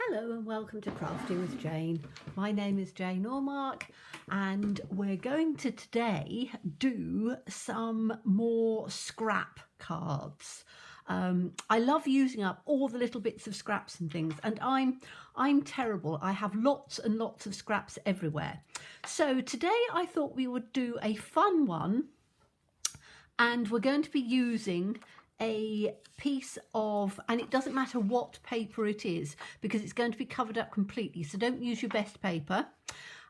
Hello and welcome to Crafting with Jane. My name is Jane Ormark and we're going to today do some more scrap cards. I love using up all the little bits of scraps and things, and I'm terrible. I have lots and lots of scraps everywhere. So today I thought we would do a fun one, and we're going to be using a piece of, and it doesn't matter what paper it is because it's going to be covered up completely, so don't use your best paper.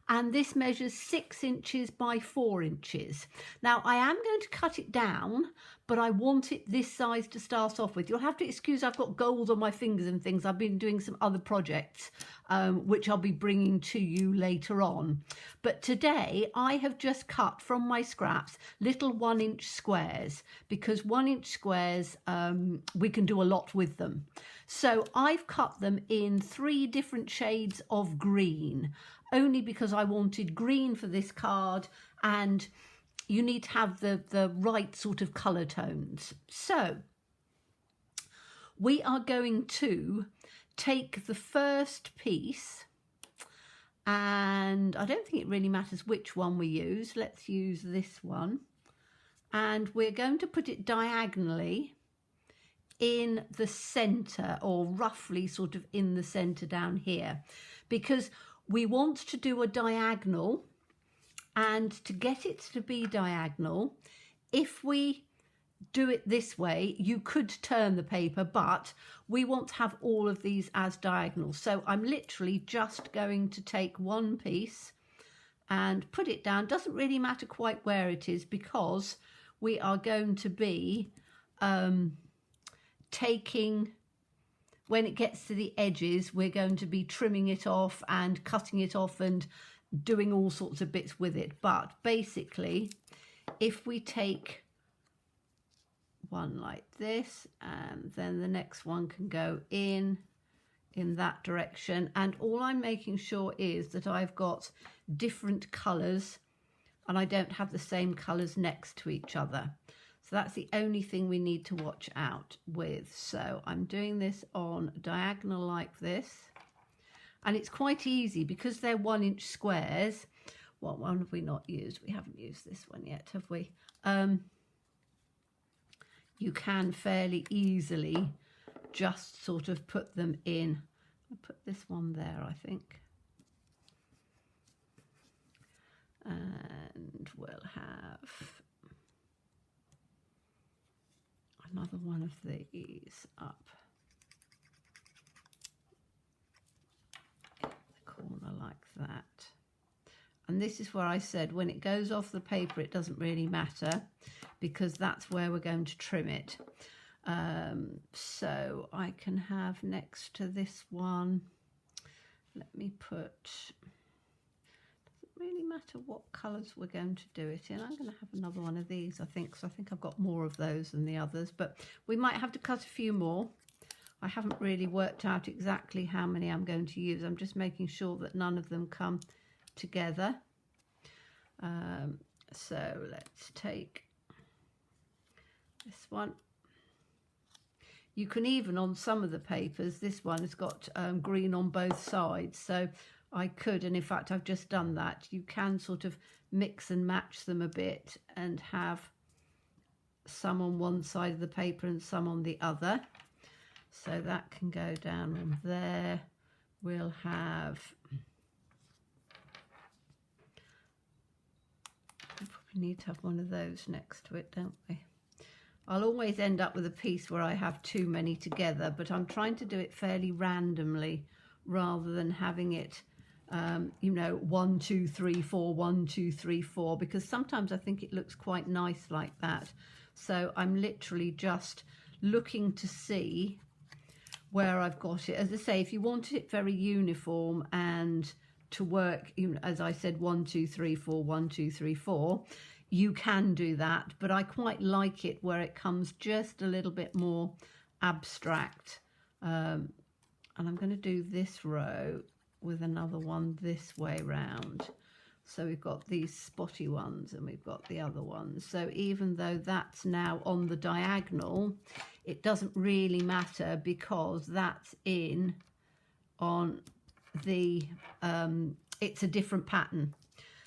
And this measures 6 inches by 4 inches. Now I am going to cut it down, but I want it this size to start off with. You'll have to excuse I've got gold on my fingers and things. I've been doing some other projects which I'll be bringing to you later on. But today I have just cut from my scraps little 1-inch squares, because 1-inch squares, we can do a lot with them. So I've cut them in 3 different shades of green, only because I wanted green for this card, and you need to have the right sort of colour tones. So we are going to take the first piece, and I don't think it really matters which one we use. Let's use this one, and we're going to put it diagonally in the centre, or roughly sort of in the centre down here, because we want to do a diagonal, and to get it to be diagonal, if we do it this way, you could turn the paper, but we want to have all of these as diagonal. So I'm literally just going to take one piece and put it down. Doesn't really matter quite where it is, because we are going to be taking, when it gets to the edges, we're going to be trimming it off and cutting it off and doing all sorts of bits with it. But basically, if we take one like this, and then the next one can go in that direction, and all I'm making sure is that I've got different colours and I don't have the same colours next to each other. So that's the only thing we need to watch out with. So I'm doing this on diagonal like this, and it's quite easy because they're 1-inch squares. What one have we not used? We haven't used this one yet, have we? You can fairly easily just sort of put them in. I'll put this one there, I think. And we'll have another one of these up in the corner like that. And this is where I said when it goes off the paper it doesn't really matter, because that's where we're going to trim it. So I can have next to this one, let me put, doesn't really matter what colours we're going to do it in. I'm going to have another one of these, I think, so I think I've got more of those than the others, but we might have to cut a few more. I haven't really worked out exactly how many I'm going to use. I'm just making sure that none of them come together. So let's take this one. You can even, on some of the papers, this one has got green on both sides, so I could, and in fact I've just done that, you can sort of mix and match them a bit and have some on one side of the paper and some on the other. So that can go down on there. We'll have, we probably need to have one of those next to it, don't we? I'll always end up with a piece where I have too many together, but I'm trying to do it fairly randomly rather than having it, you know, 1, 2, 3, 4, 1, 2, 3, 4, because sometimes I think it looks quite nice like that. So I'm literally just looking to see where I've got it. As I say, if you want it very uniform and to work, you know, as I said, 1, 2, 3, 4, 1, 2, 3, 4, you can do that, but I quite like it where it comes just a little bit more abstract. And I'm going to do this row with another one this way round. So we've got these spotty ones and we've got the other ones. So even though that's now on the diagonal, it doesn't really matter because that's in on the, it's a different pattern.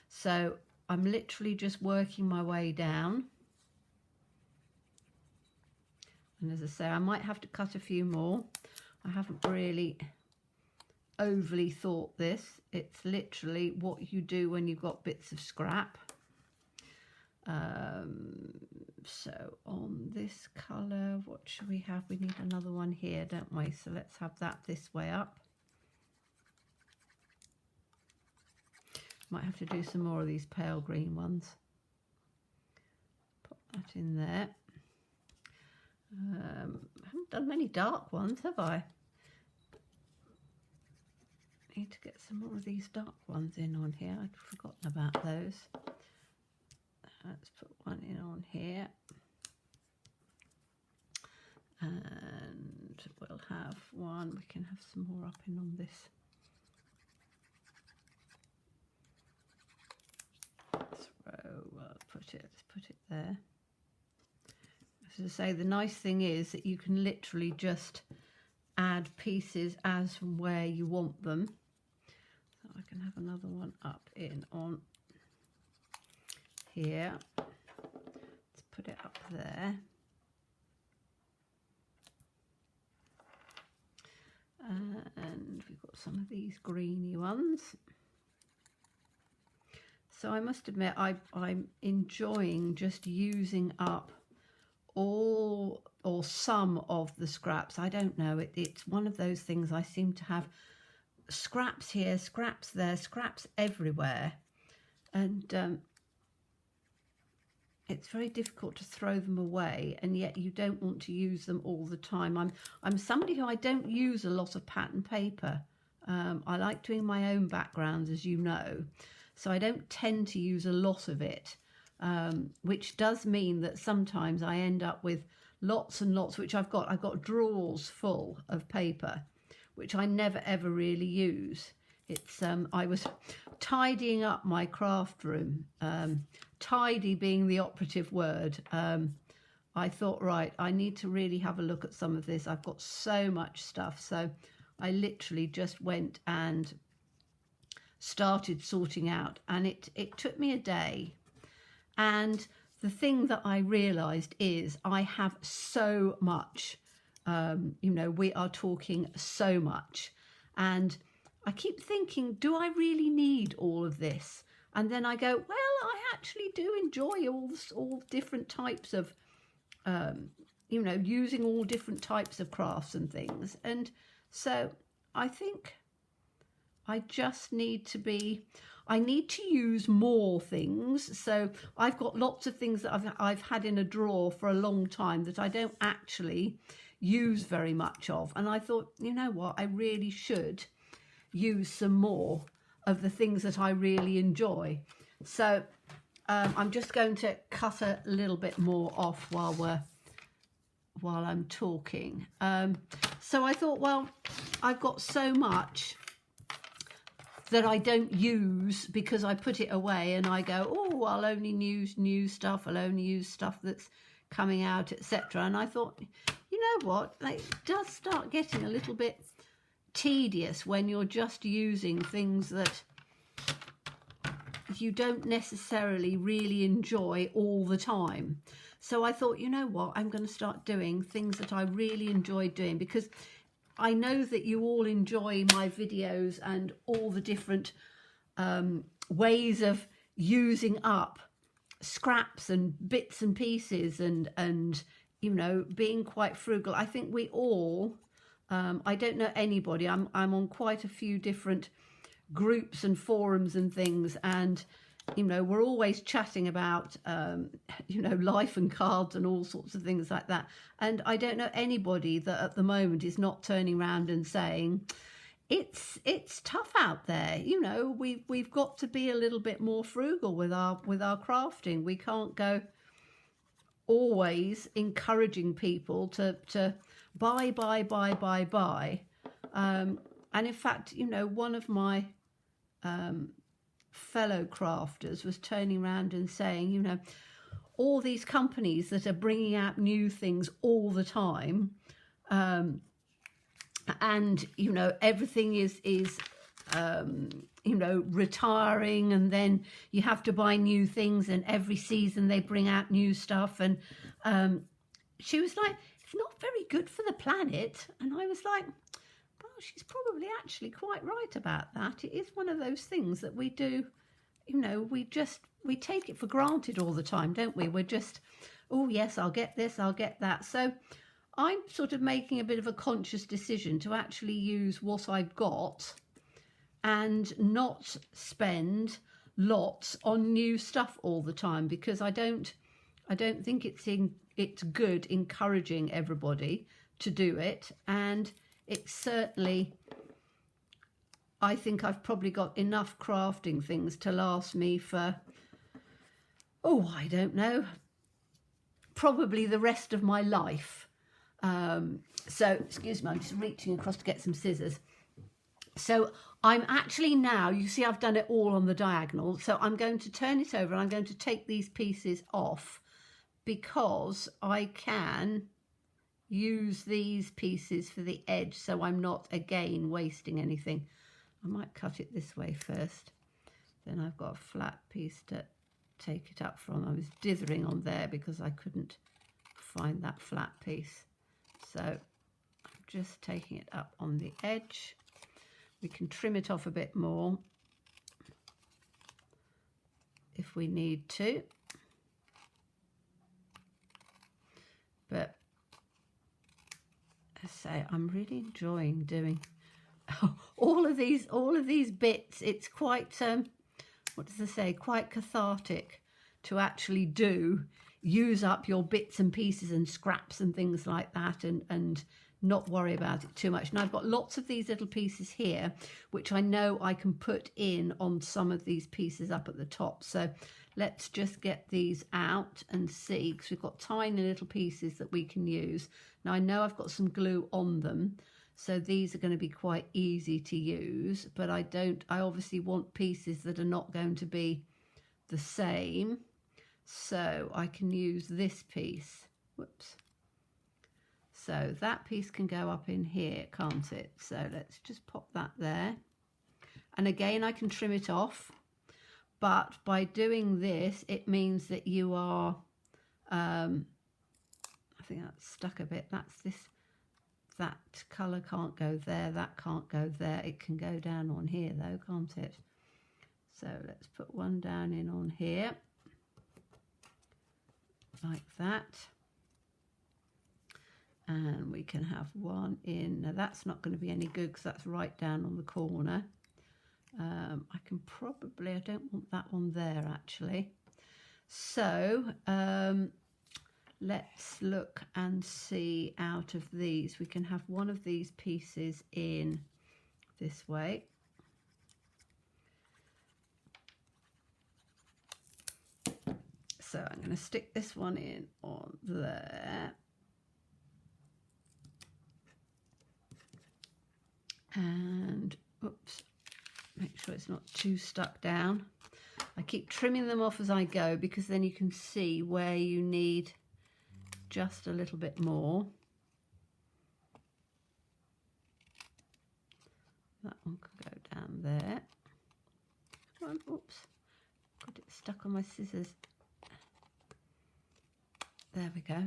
So I'm literally just working my way down. And as I say, I might have to cut a few more. I haven't really overly thought this. It's literally what you do when you've got bits of scrap. So on this colour, what should we have? We need another one here, don't we? So let's have that this way up. Might have to do some more of these pale green ones. Pop that in there. I haven't done many dark ones, have I? Need to get some more of these dark ones in on here. I'd forgotten about those. Let's put one in on here. And we'll have one. We can have some more up in on this. Let's put it there. As I say, the nice thing is that you can literally just add pieces as from where you want them. So I can have another one up in on here. Let's put it up there. And we've got some of these greeny ones. So I must admit, I'm enjoying just using up all or some of the scraps. I don't know, it's one of those things. I seem to have scraps here, scraps there, scraps everywhere, and it's very difficult to throw them away, and yet you don't want to use them all the time. I'm somebody who I don't use a lot of pattern paper. I like doing my own backgrounds, as you know, so I don't tend to use a lot of it, which does mean that sometimes I end up with lots and lots, which I've got drawers full of paper, which I never ever really use. It's I was tidying up my craft room, tidy being the operative word. I thought, right, I need to really have a look at some of this. I've got so much stuff, so I literally just went and started sorting out, and it took me a day. And the thing that I realized is I have so much, you know, we are talking so much, and I keep thinking, do I really need all of this? And then I go, well, I actually do enjoy all different types of, you know, using all different types of crafts and things. And so I think I just need to I need to use more things. So I've got lots of things that I've had in a drawer for a long time that I don't actually use very much of. And I thought, you know what, I really should use some more of the things that I really enjoy. So I'm just going to cut a little bit more off while I'm talking. So I thought, well, I've got so much that I don't use because I put it away, and I go, oh, I'll only use new stuff, I'll only use stuff that's coming out, etc. And I thought, you know what, it does start getting a little bit tedious when you're just using things that you don't necessarily really enjoy all the time. So I thought, you know what, I'm going to start doing things that I really enjoy doing, because I know that you all enjoy my videos and all the different ways of using up scraps and bits and pieces and you know, being quite frugal. I think we all, I don't know anybody, I'm on quite a few different groups and forums and things, and you know, we're always chatting about you know, life and cards and all sorts of things like that. And I don't know anybody that at the moment is not turning around and saying it's tough out there. You know, we've got to be a little bit more frugal with our crafting. We can't go always encouraging people to buy. And in fact, you know, one of my fellow crafters was turning around and saying, you know, all these companies that are bringing out new things all the time, and you know, everything is you know, retiring, and then you have to buy new things, and every season they bring out new stuff. And she was like, it's not very good for the planet. And I was like, well, she's probably actually quite right about that. It is one of those things that we do, you know, we take it for granted all the time, don't we? We're just, oh yes, I'll get this, I'll get that. So I'm sort of making a bit of a conscious decision to actually use what I've got and not spend lots on new stuff all the time, because I don't think it's good encouraging everybody to do it. And it's certainly, I think I've probably got enough crafting things to last me for, oh, I don't know, probably the rest of my life. So, excuse me, I'm just reaching across to get some scissors. So I'm actually now, you see I've done it all on the diagonal, so I'm going to turn it over and I'm going to take these pieces off, because I can use these pieces for the edge, so I'm not again wasting anything. I might cut it this way first, then I've got a flat piece to take it up from. I was dithering on there because I couldn't find that flat piece, so I'm just taking it up on the edge. We can trim it off a bit more if we need to, but I say I'm really enjoying doing all of these bits. It's quite what does it say, quite cathartic to actually use up your bits and pieces and scraps and things like that, and not worry about it too much. And I've got lots of these little pieces here which I know I can put in on some of these pieces up at the top. So let's just get these out and see, because we've got tiny little pieces that we can use. Now I know I've got some glue on them, so these are going to be quite easy to use, but I obviously want pieces that are not going to be the same. So I can use this piece. Whoops. So that piece can go up in here, can't it? So let's just pop that there. And again, I can trim it off. But by doing this, it means that you are, I think that's stuck a bit. That's this, that colour can't go there, that can't go there. It can go down on here though, can't it? So let's put one down in on here, like that. And we can have one in, now that's not going to be any good because that's right down on the corner. I can probably, I don't want that one there actually. So let's look and see, out of these, we can have one of these pieces in this way. So I'm going to stick this one in on there. And oops, make sure it's not too stuck down. I keep trimming them off as I go, because then you can see where you need just a little bit more. That one can go down there. Come on, oops, got it stuck on my scissors. There we go.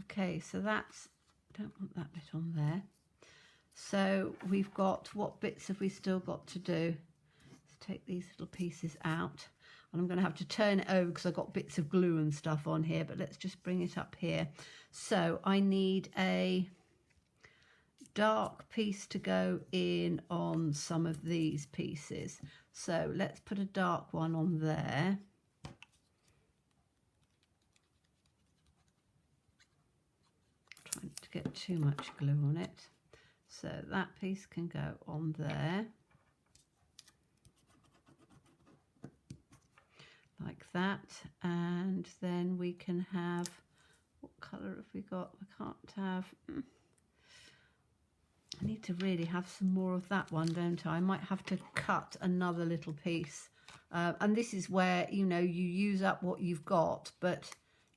Okay, so that's, don't want that bit on there. So we've got, what bits have we still got to do? Let's take these little pieces out. And I'm going to have to turn it over because I've got bits of glue and stuff on here, but let's just bring it up here. So I need a dark piece to go in on some of these pieces. So let's put a dark one on there. Trying not to get too much glue on it. So that piece can go on there, like that. And then we can have, what colour have we got? We can't have, I need to really have some more of that one, don't I? I might have to cut another little piece. And this is where, you know, you use up what you've got, but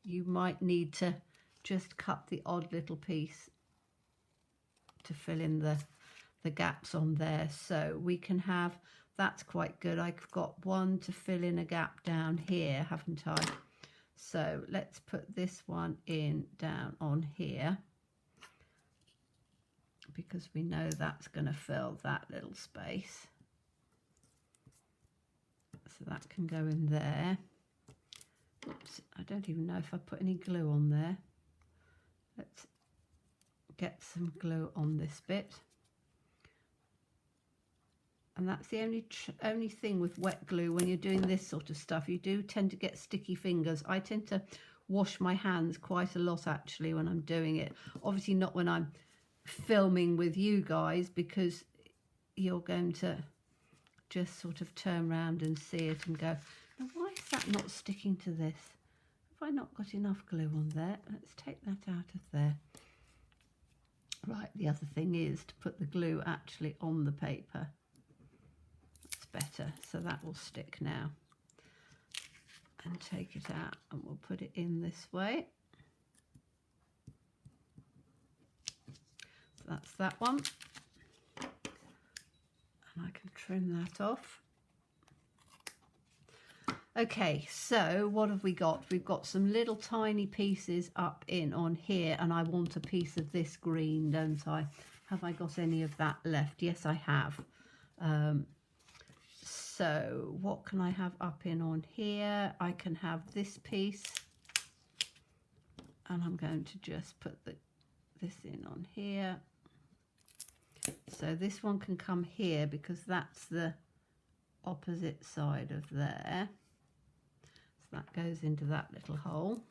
you might need to just cut the odd little piece to fill in the gaps on there. So we can have, that's quite good. I've got one to fill in a gap down here, haven't I? So let's put this one in down on here, because we know that's going to fill that little space. So that can go in there. Oops, I don't even know if I put any glue on there. Let's get some glue on this bit. And that's the only thing with wet glue when you're doing this sort of stuff. You do tend to get sticky fingers. I tend to wash my hands quite a lot actually when I'm doing it. Obviously not when I'm filming with you guys, because you're going to just sort of turn around and see it and go, now why is that not sticking to this? Have I not got enough glue on there? Let's take that out of there. Right, the other thing is to put the glue actually on the paper. Better, so that will stick now. And take it out and we'll put it in this way. So that's that one, and I can trim that off. Okay, so what have we got? We've got some little tiny pieces up in on here, and I want a piece of this green, don't I? Have I got any of that left? Yes, I have. So what can I have up in on here? I can have this piece, and I'm going to just put this in on here. So this one can come here because that's the opposite side of there. So that goes into that little hole.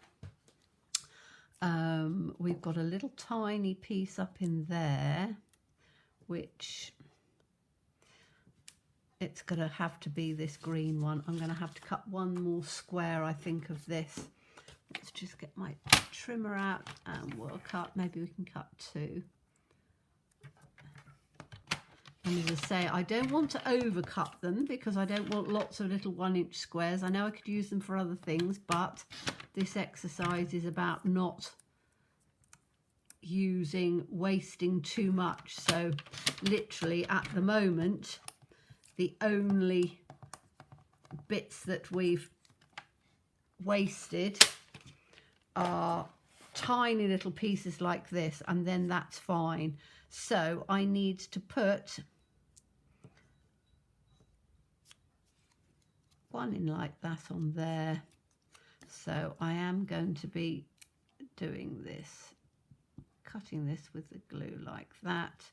We've got a little tiny piece up in there, which it's going to have to be this green one. I'm going to have to cut one more square, I think, of this. Let's just get my trimmer out and we'll cut. Maybe we can cut two. And as I say, I don't want to overcut them because I don't want lots of little 1-inch squares. I know I could use them for other things, but this exercise is about not wasting too much. So literally at the moment, the only bits that we've wasted are tiny little pieces like this, and then that's fine. So I need to put one in like that on there. So I am going to be doing this, cutting this with the glue like that.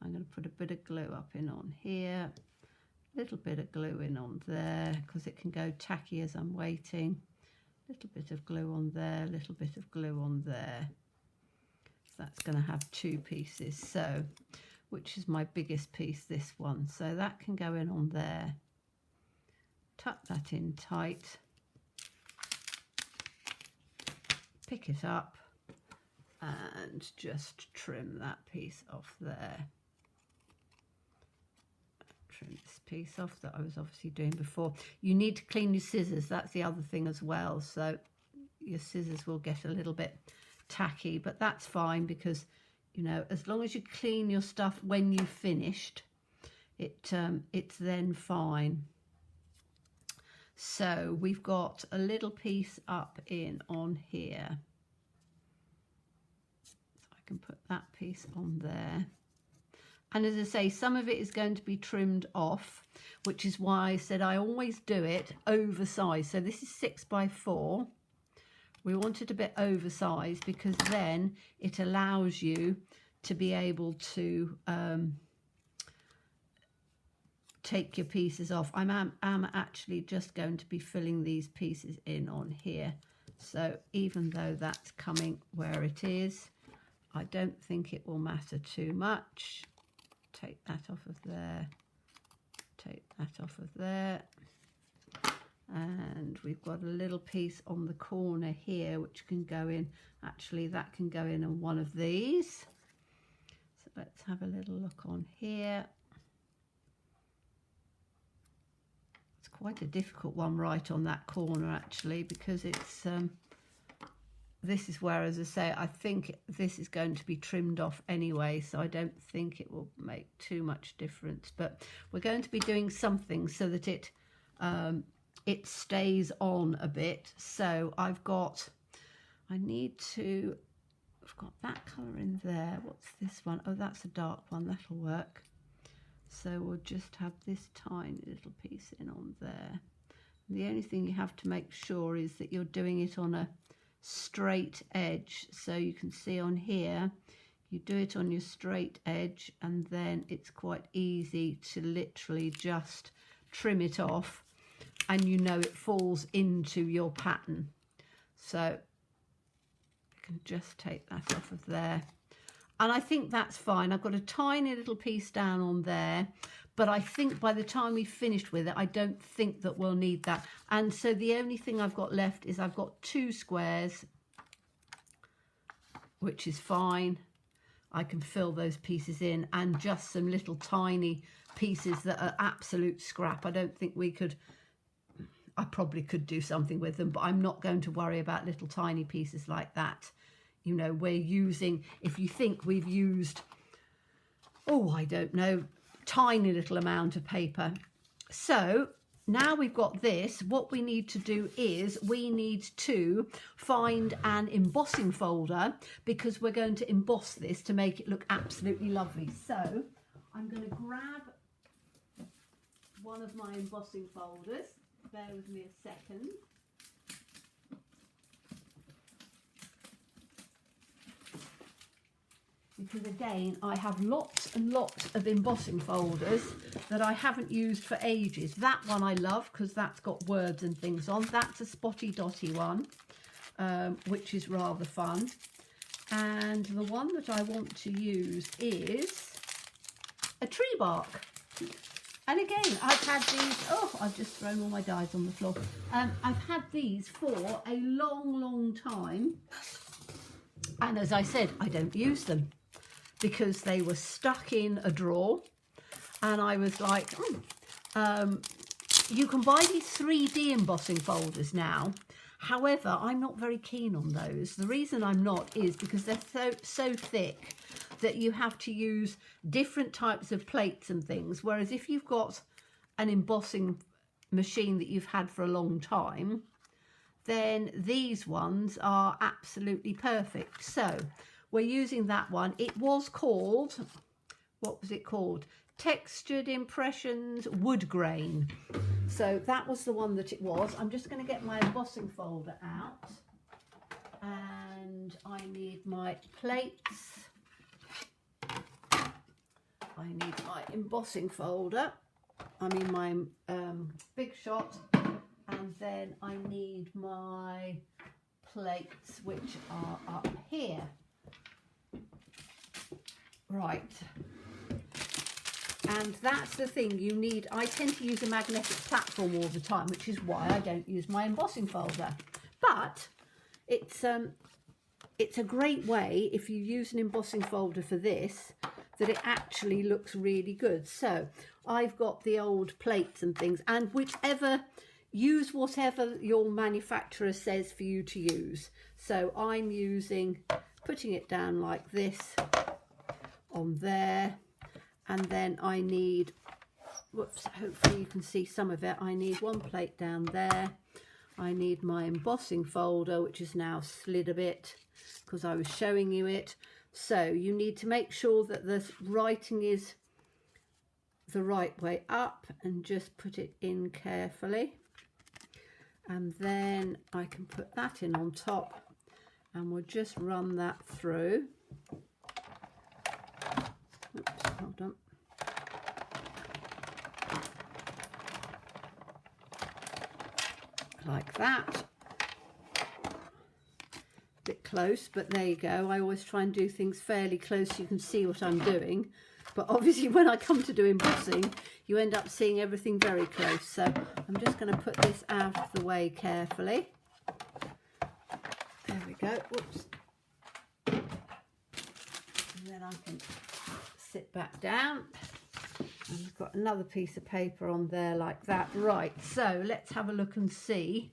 I'm going to put a bit of glue up in on here. Little bit of glue in on there because it can go tacky as I'm waiting. Little bit of glue on there, little bit of glue on there. So that's going to have two pieces. So, which is my biggest piece, this one. So that can go in on there. Tuck that in tight. Pick it up and just trim that piece off there. Trim this piece off that I was obviously doing before. You need to clean your scissors. That's the other thing as well. So your scissors will get a little bit tacky, but that's fine because, you know, as long as you clean your stuff when you've finished, it's then fine. So we've got a little piece up in on here. So I can put that piece on there. And as I say, some of it is going to be trimmed off, which is why I said I always do it oversized. So this is 6x4. We want it a bit oversized because then it allows you to be able to take your pieces off. I'm actually just going to be filling these pieces in on here. So even though that's coming where it is, I don't think it will matter too much. Take that off of there, take that off of there, and we've got a little piece on the corner here which can go in. Actually, that can go in on one of these. So let's have a little look on here. It's quite a difficult one right on that corner actually, because it's this is where, as I say, I think this is going to be trimmed off anyway, so I don't think it will make too much difference. But we're going to be doing something so that it stays on a bit. So I've got that colour in there. What's this one? Oh, that's a dark one. That'll work. So we'll just have this tiny little piece in on there. The only thing you have to make sure is that you're doing it on a straight edge. So you can see on here, you do it on your straight edge, and then it's quite easy to literally just trim it off, and you know it falls into your pattern. So you can just take that off of there. And I think that's fine. I've got a tiny little piece down on there, but I think by the time we've finished with it, I don't think that we'll need that. And so the only thing I've got left is I've got 2 squares, which is fine. I can fill those pieces in, and just some little tiny pieces that are absolute scrap. I don't think we could, I probably could do something with them, but I'm not going to worry about little tiny pieces like that. You know, we're using, if you think we've used, oh, I don't know, tiny little amount of paper. So now we've got this, what we need to do is we need to find an embossing folder, because we're going to emboss this to make it look absolutely lovely. So I'm going to grab one of my embossing folders. Bear with me a second. Because again, I have lots and lots of embossing folders that I haven't used for ages. That one I love because that's got words and things on. That's a spotty dotty one, which is rather fun. And the one that I want to use is a tree bark. And again, I've had these, oh, I've just thrown all my dies on the floor. I've had these for a long, long time. And as I said, I don't use them, because they were stuck in a drawer, and I was like, you can buy these 3D embossing folders now. However, I'm not very keen on those. The reason I'm not is because they're so thick that you have to use different types of plates and things, whereas if you've got an embossing machine that you've had for a long time, then these ones are absolutely perfect. So we're using that one. It was called, what was it called? Textured Impressions Wood Grain. So that was the one that it was. I'm just going to get my embossing folder out, and I need my plates. I need my embossing folder. I mean my Big Shot, and then I need my plates, which are up here. Right, and that's the thing you need. I tend to use a magnetic platform all the time, which is why I don't use my embossing folder. But it's a great way, if you use an embossing folder for this, that it actually looks really good. So I've got the old plates and things, and use whatever your manufacturer says for you to use. So I'm putting it down like this on there, and then I need, whoops, hopefully you can see some of it. I need one plate down there. I need my embossing folder, which is now slid a bit because I was showing you it. So you need to make sure that the writing is the right way up, and just put it in carefully, and then I can put that in on top, and we'll just run that through. Oops, hold on. Like that. Bit close, but there you go. I always try and do things fairly close so you can see what I'm doing. But obviously when I come to do embossing, you end up seeing everything very close. So I'm just going to put this out of the way carefully. There we go. Whoops. And then I can sit back down. And I've got another piece of paper on there like that. Right, so let's have a look and see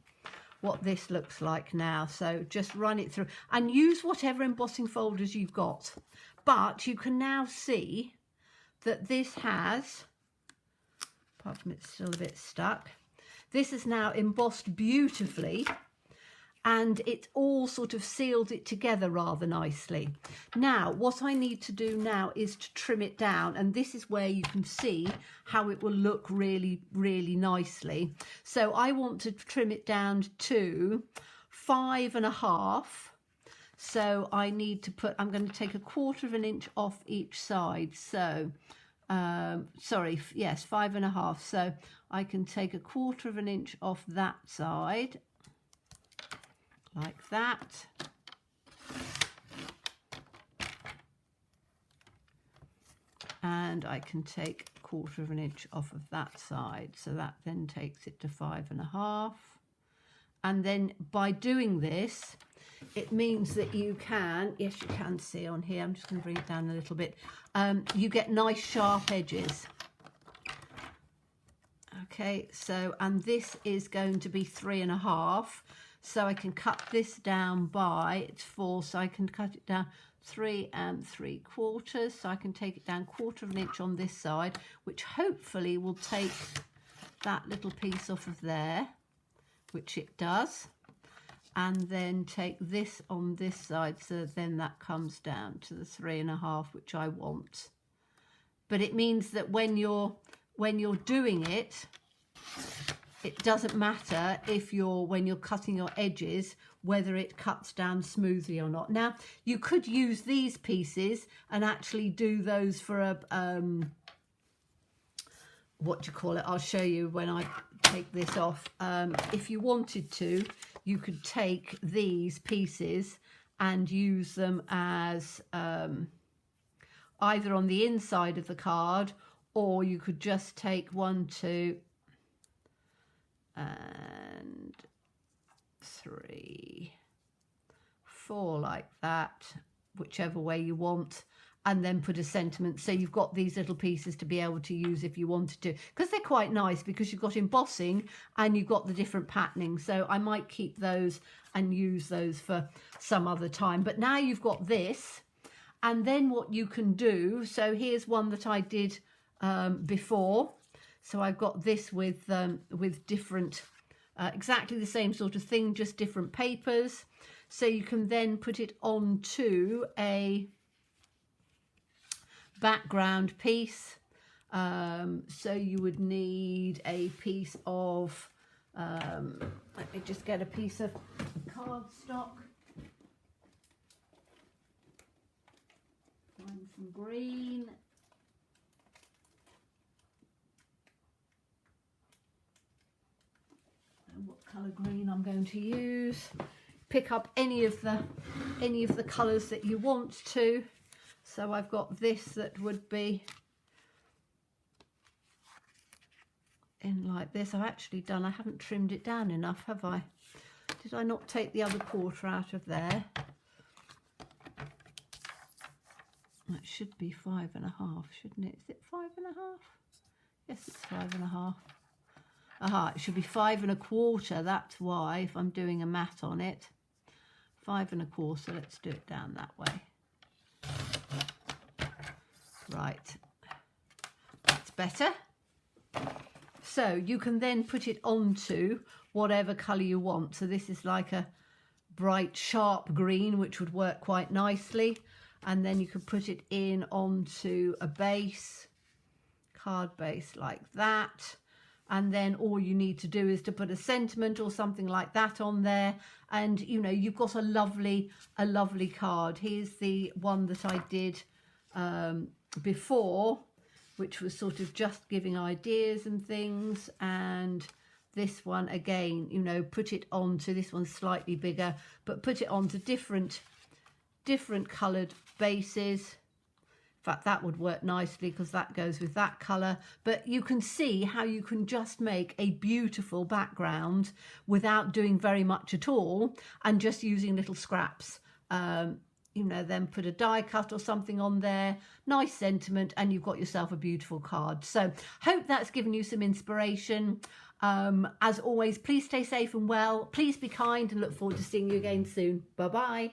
what this looks like now. So just run it through and use whatever embossing folders you've got. But you can now see that this has, apart from it's still a bit stuck, this is now embossed beautifully, and it all sort of sealed it together rather nicely. Now, what I need to do now is to trim it down, and this is where you can see how it will look really, really nicely. So I want to trim it down to 5.5. So I need to put, I'm going to take 1/4 inch off each side. So, sorry, yes, 5.5. So I can take 1/4 inch off that side, like that. And I can take 1/4 inch off of that side. So that then takes it to 5.5. And then by doing this, it means that you can, yes, you can see on here, I'm just going to bring it down a little bit, you get nice sharp edges. Okay, so, and this is going to be 3.5. So I can cut this down by, it's 4, so I can cut it down 3 3/4. So I can take it down 1/4 inch on this side, which hopefully will take that little piece off of there, which it does. And then take this on this side, so then that comes down to the 3.5, which I want. But it means that when you're doing it, it doesn't matter if when you're cutting your edges, whether it cuts down smoothly or not. Now, you could use these pieces and actually do those for a, what do you call it? I'll show you when I take this off. If you wanted to, you could take these pieces and use them as either on the inside of the card, or you could just take 1, 2, and 3, 4 like that, whichever way you want, and then put a sentiment. So you've got these little pieces to be able to use if you wanted to, because they're quite nice, because you've got embossing and you've got the different patterning. So I might keep those and use those for some other time. But now you've got this, and then what you can do, so here's one that I did before. So I've got this with different, exactly the same sort of thing, just different papers. So you can then put it onto a background piece. So you would need a piece of, let me just get a piece of cardstock. Find some green. And what colour green I'm going to use. Pick up any of the colours that you want to. So I've got this that would be in like this. I haven't trimmed it down enough, have I? Did I not take the other 1/4 out of there? That should be 5.5, shouldn't it? Is it 5.5? Yes, it's 5.5. Aha, it should be 5 1/4. That's why, if I'm doing a mat on it. 5 1/4. Let's do it down that way. Right, that's better. So you can then put it onto whatever colour you want. So this is like a bright sharp green, which would work quite nicely. And then you could put it in onto a base, card base like that. And then all you need to do is to put a sentiment or something like that on there. And, you know, you've got a lovely card. Here's the one that I did before, which was sort of just giving ideas and things. And this one, again, you know, put it onto, this one's slightly bigger, but put it onto different coloured bases. In fact, that would work nicely because that goes with that colour. But you can see how you can just make a beautiful background without doing very much at all and just using little scraps. You know, then put a die cut or something on there, nice sentiment, and you've got yourself a beautiful card. So hope that's given you some inspiration. As always, please stay safe and well. Please be kind and look forward to seeing you again soon. Bye bye.